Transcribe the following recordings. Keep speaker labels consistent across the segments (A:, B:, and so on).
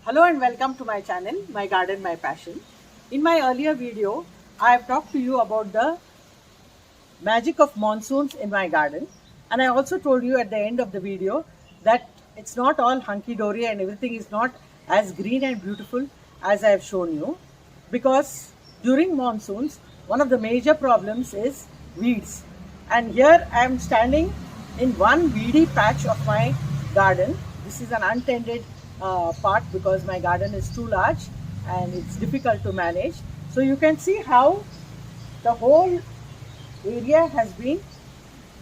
A: Hello and welcome to my channel, My Garden, My Passion. In my earlier video, I have talked to you about the magic of monsoons in my garden, and I also told you at the end of the video that it's not all hunky-dory and everything is not as green and beautiful as I have shown you, because during monsoons, one of the major problems is weeds. And here I am standing in one weedy patch of my garden. This is an untended part because my garden is too large and it's difficult to manage. So you can see how the whole area has been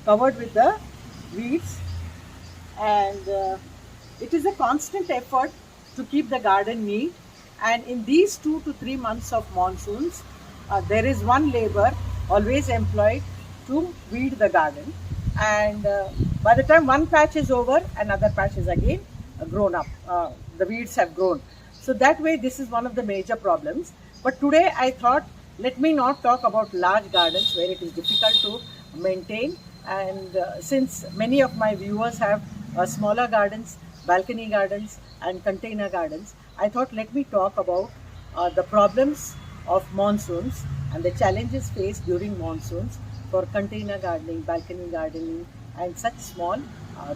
A: covered with the weeds, and it is a constant effort to keep the garden neat. And in these 2 to 3 months of monsoons, there is one labor always employed to weed the garden, and by the time one patch is over, another patch is again grown up. The weeds have grown. So that way, this is one of the major problems. But today I thought, let me not talk about large gardens where it is difficult to maintain. And since many of my viewers have smaller gardens, balcony gardens and container gardens, I thought let me talk about the problems of monsoons and the challenges faced during monsoons for container gardening, balcony gardening and such small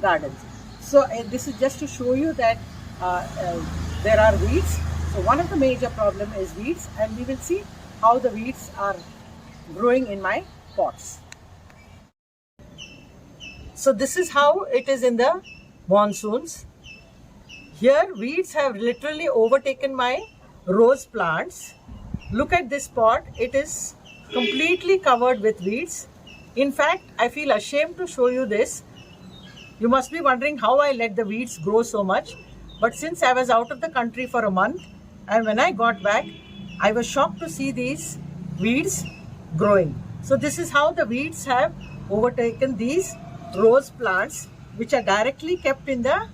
A: gardens. So this is just to show you that there are weeds. So one of the major problem is weeds, and we will see how the weeds are growing in my pots. So this is how it is in the monsoons. Here weeds have literally overtaken my rose plants. Look at this pot, it is completely covered with weeds. In fact, I feel ashamed to show you this. You must be wondering how I let the weeds grow so much. But since I was out of the country for a month, and when I got back, I was shocked to see these weeds growing. So this is how the weeds have overtaken these rose plants, which are directly kept in the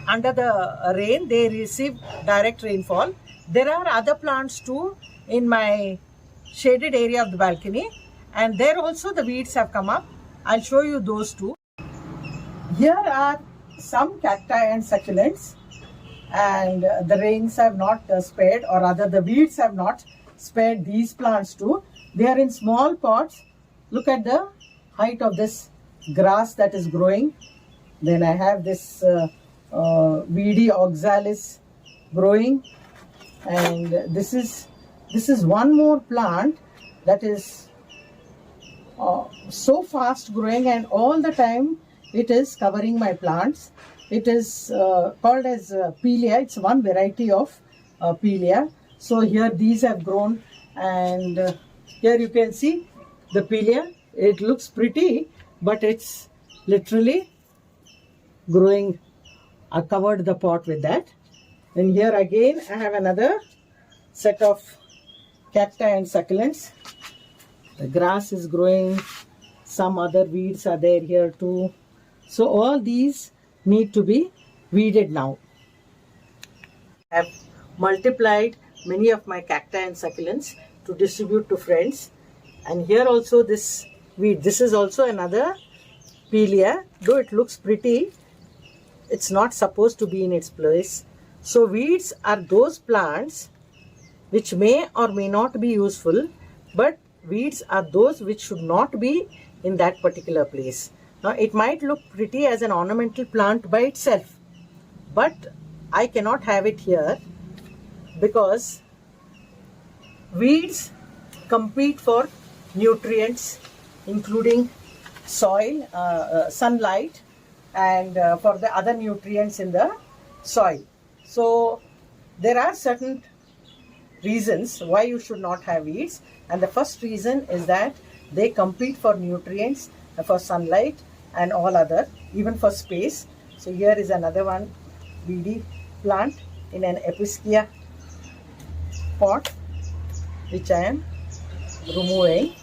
A: under the rain. They receive direct rainfall. There are other plants too in my shaded area of the balcony, and there also the weeds have come up. I'll show you those too. Here are some cacti and succulents, and the rains have not spared, or rather the weeds have not spared these plants too. They are in small pots. Look at the height of this grass that is growing. Then I have this weedy oxalis growing, and this is one more plant that is so fast growing, and all the time it is covering my plants. It is called as Pelia. It's one variety of Pelia. So here these have grown, and here you can see the Pelia. It looks pretty, but it's literally growing. I covered the pot with that. And here again I have another set of cacti and succulents. The grass is growing. Some other weeds are there here too. So all these need to be weeded now. I have multiplied many of my cacti and succulents to distribute to friends. And here also this weed, this is also another Pelia. Though it looks pretty, it's not supposed to be in its place. So weeds are those plants which may or may not be useful, but weeds are those which should not be in that particular place. Now it might look pretty as an ornamental plant by itself, but I cannot have it here because weeds compete for nutrients, including soil, sunlight, and for the other nutrients in the soil. So there are certain reasons why you should not have weeds, and the first reason is that they compete for nutrients, for sunlight and all other, even for space. So here is another one weedy plant in an Epischia pot which I am removing.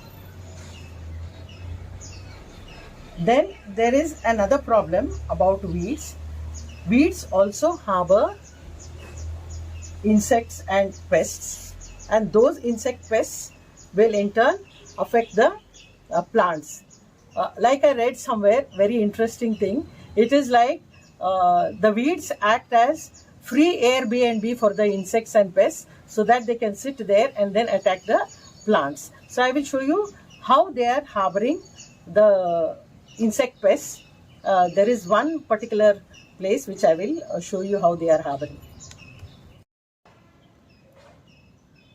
A: Then there is another problem about weeds. Weeds also harbor insects and pests, and those insect pests will in turn affect the plants. Like I read somewhere, very interesting thing, it is like the weeds act as free Airbnb for the insects and pests so that they can sit there and then attack the plants. So I will show you how they are harboring the insect pests. There is one particular place which I will show you how they are harboring.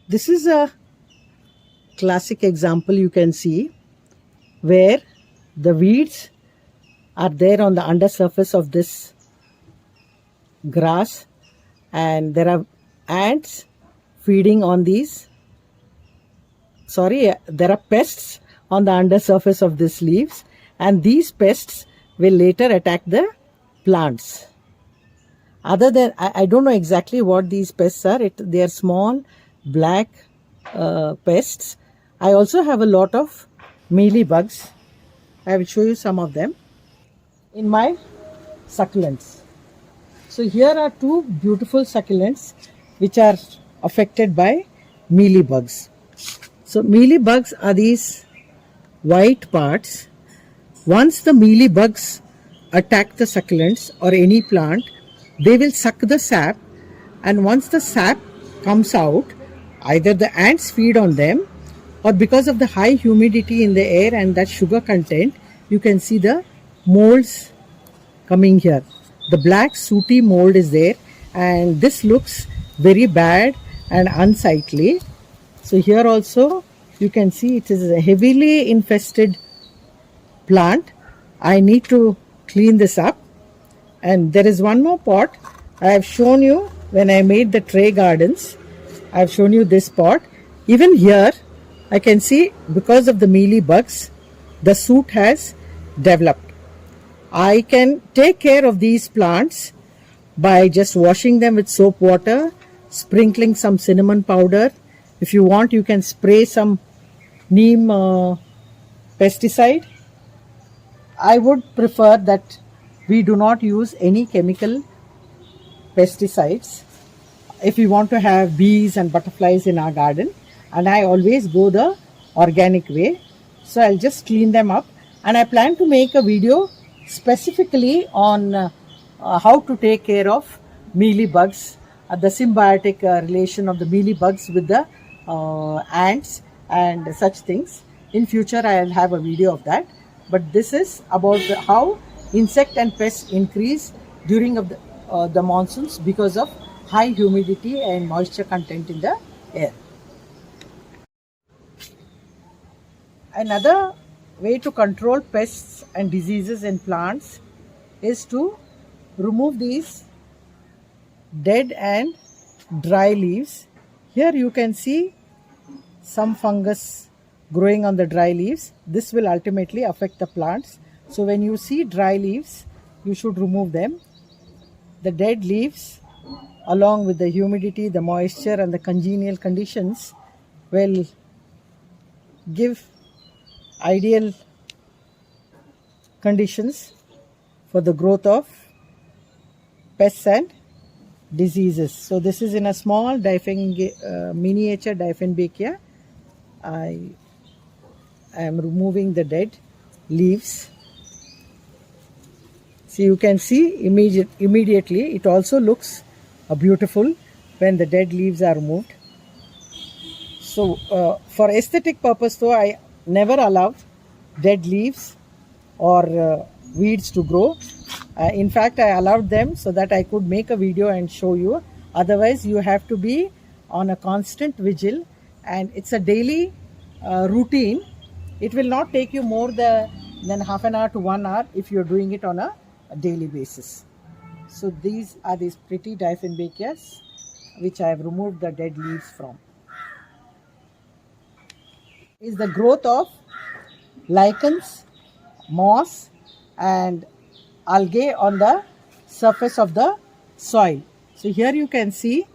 A: This is a classic example you can see where the weeds are there on the undersurface of this grass, and there are ants feeding on these. There are pests on the undersurface of these leaves, and these pests will later attack the plants. Other than, I don't know exactly what these pests are. They are small black pests. I also have a lot of mealybugs. I will show you some of them in my succulents. So here are two beautiful succulents which are affected by mealybugs. So mealybugs are these white parts. Once the mealybugs attack the succulents or any plant, they will suck the sap, and once the sap comes out, either the ants feed on them, or because of the high humidity in the air and that sugar content, you can see the molds coming here. The black sooty mold is there, and this looks very bad and unsightly. So here also you can see it is a heavily infested plant. I need to clean this up. And there is one more pot. I have shown you when I made the tray gardens. I have shown you this pot. Even here I can see because of the mealybugs, the soot has developed. I can take care of these plants by just washing them with soap water, sprinkling some cinnamon powder. If you want, you can spray some neem pesticide. I would prefer that we do not use any chemical pesticides if we want to have bees and butterflies in our garden, and I always go the organic way. So I'll just clean them up, and I plan to make a video specifically on how to take care of mealybugs, the symbiotic relation of the mealybugs with the ants and such things. In future I'll have a video of that, but this is about how insect and pests increase during the monsoons because of high humidity and moisture content in the air. Another way to control pests and diseases in plants is to remove these dead and dry leaves. Here you can see some fungus growing on the dry leaves. This will ultimately affect the plants. So when you see dry leaves, you should remove them. The dead leaves, along with the humidity, the moisture and the congenial conditions, will give ideal conditions for the growth of pests and diseases. So this is in a small miniature Dieffenbachia. I am removing the dead leaves. So you can see immediately it also looks beautiful when the dead leaves are removed. So for aesthetic purpose though, I never allowed dead leaves or weeds to grow. In fact, I allowed them so that I could make a video and show you. Otherwise you have to be on a constant vigil, and it's a daily routine. It will not take you more than half an hour to 1 hour if you're doing it on a daily basis. So these are these pretty Dieffenbachias which I have removed the dead leaves from. Is the growth of lichens, moss and algae on the surface of the soil. So here you can see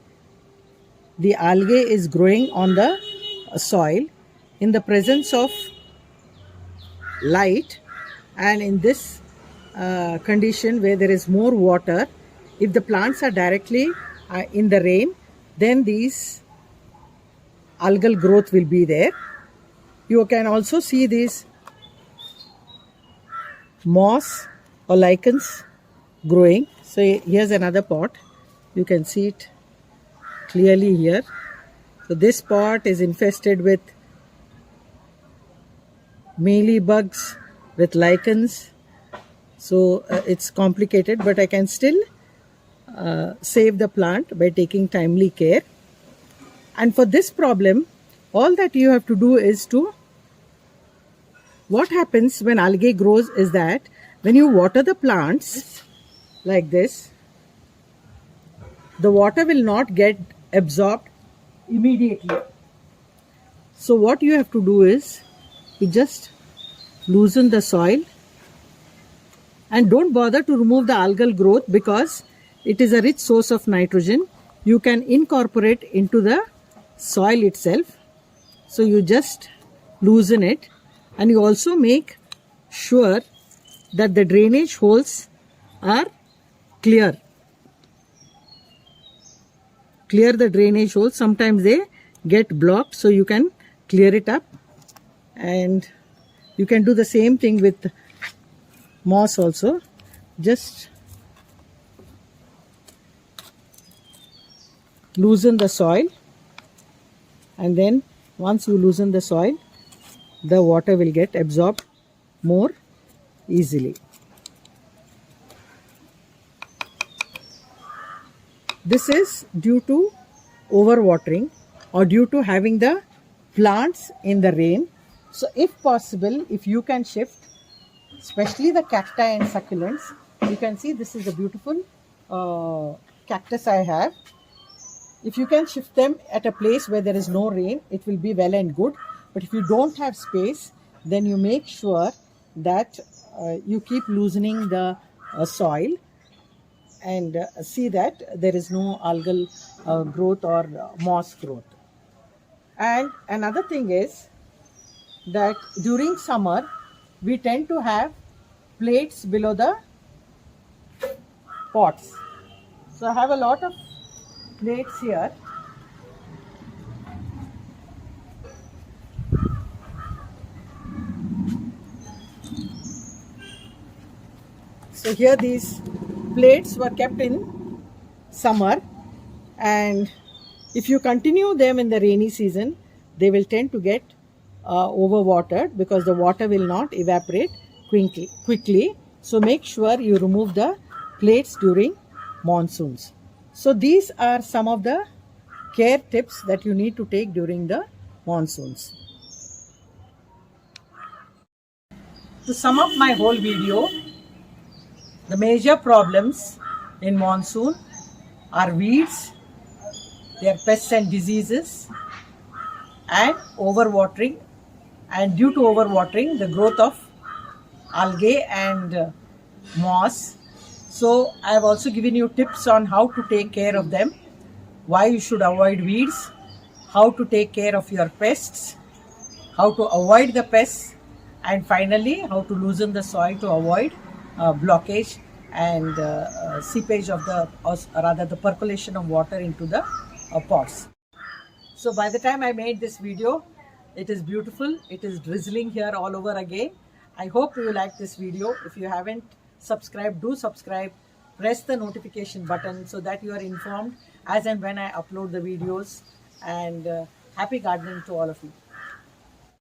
A: the algae is growing on the soil in the presence of light, and in this condition where there is more water, if the plants are directly in the rain, then these algal growth will be there. You can also see these moss or lichens growing. So here's another pot. You can see it clearly here. So this pot is infested with mealybugs, with lichens. So it's complicated, but I can still save the plant by taking timely care. And for this problem, all that you have to do is to, what happens when algae grows is that when you water the plants like this, the water will not get absorbed immediately. So what you have to do is you just loosen the soil and don't bother to remove the algal growth because it is a rich source of nitrogen. You can incorporate into the soil itself. So you just loosen it, and you also make sure that the drainage holes are clear. Clear the drainage holes. Sometimes they get blocked, so you can clear it up. And you can do the same thing with moss also. Just loosen the soil, and then once you loosen the soil, the water will get absorbed more easily. This is due to overwatering or due to having the plants in the rain. So if possible, if you can shift, especially the cacti and succulents, you can see this is a beautiful cactus I have. If you can shift them at a place where there is no rain, it will be well and good. But if you don't have space, then you make sure that you keep loosening the soil and see that there is no algal growth or moss growth. And another thing is that during summer, we tend to have plates below the pots. So I have a lot of plates here. So here these plates were kept in summer, and if you continue them in the rainy season, they will tend to get overwatered because the water will not evaporate quickly. So make sure you remove the plates during monsoons. So these are some of the care tips that you need to take during the monsoons. To sum up my whole video, the major problems in monsoon are weeds, their pests and diseases, and overwatering. And due to overwatering, the growth of algae and moss. So I have also given you tips on how to take care of them, why you should avoid weeds, how to take care of your pests, how to avoid the pests, and finally how to loosen the soil to avoid blockage and seepage of the, or rather the percolation of water into the pots. So by the time I made this video, it is beautiful. It is drizzling here all over again. I hope you like this video. If you haven't subscribed, do subscribe. Press the notification button so that you are informed as and when I upload the videos. And happy gardening to all of you.